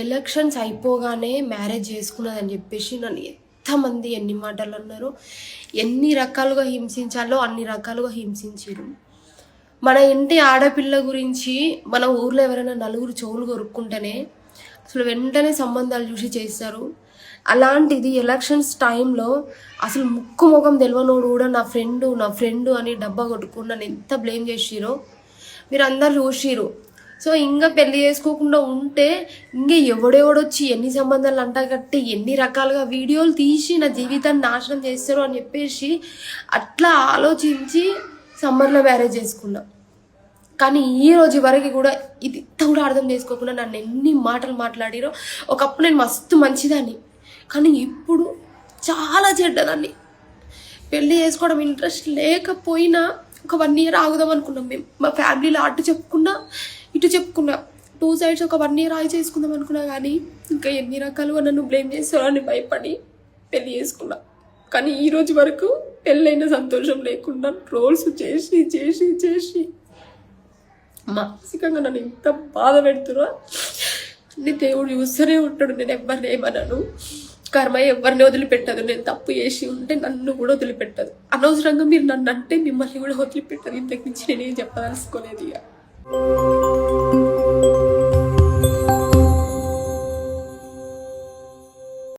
Elections అయిపోగానే marriage చేసుకున్నదని చెప్పేసి నన్ను ఎంతమంది ఎన్ని మాటలు అన్నారు, ఎన్ని రకాలుగా హింసించాలో అన్ని రకాలుగా హింసించారు. మన ఇంటి ఆడపిల్ల గురించి మన ఊర్లో ఎవరైనా నలుగురు చెవులు కొరుక్కుంటేనే అసలు వెంటనే సంబంధాలు చూసి చేస్తారు. అలాంటిది ఎలక్షన్స్ టైంలో అసలు ముక్కు ముఖం తెలియనోడు కూడా నా ఫ్రెండు అని డబ్బా కొట్టుకుని నన్ను ఎంత బ్లేమ్ చేసిరో మీరు అందరు చూసిరు. సో ఇంకా పెళ్లి చేసుకోకుండా ఉంటే ఇంకా ఎవడెవడొచ్చి ఎన్ని సంబంధాలు అంటగట్టి ఎన్ని రకాలుగా వీడియోలు తీసి నా జీవితాన్ని నాశనం చేస్తారు అని చెప్పేసి అట్లా ఆలోచించి సమ్మర్లో మ్యారేజ్ చేసుకున్నా. కానీ ఈ రోజు వరకు కూడా ఇది కూడా అర్థం చేసుకోకుండా నన్ను ఎన్ని మాటలు మాట్లాడిరో. ఒకప్పుడు నేను మస్తు మంచిదాన్ని, కానీ ఇప్పుడు చాలా చెడ్డదాన్ని. పెళ్లి చేసుకోవడం ఇంట్రెస్ట్ లేకపోయినా ఒక 1 year ఆగుదాం అనుకున్నాం మేము. మా ఫ్యామిలీలో అటు చెప్పుకున్నా ఇటు చెప్పుకున్నా, 2 sides ఒక 1 year ఆగి చేసుకుందాం అనుకున్నా. కానీ ఇంకా ఎన్ని రకాలుగా నన్ను బ్లేమ్ చేస్తారో అని భయపడి పెళ్లి చేసుకున్నా. కానీ ఈ రోజు వరకు పెళ్ళైన సంతోషం లేకుండా ట్రోల్స్ చేసి చేసి చేసి మానసికంగా నన్ను ఎంత బాధ పెడుతున్నా అన్ని దేవుడు చూస్తూనే ఉంటాడు. నేను ఎవరిని ఏమన్నాను, కర్మ ఎవరిని వదిలిపెట్టదు. నేను తప్పు చేసి ఉంటే నన్ను కూడా వదిలిపెట్టదు. అనవసరంగా మీరు నన్ను అంటే మిమ్మల్ని కూడా వదిలిపెట్టదు. ఇంతకు మించి నేనేం చెప్పదలుచుకోలేదు ఇక.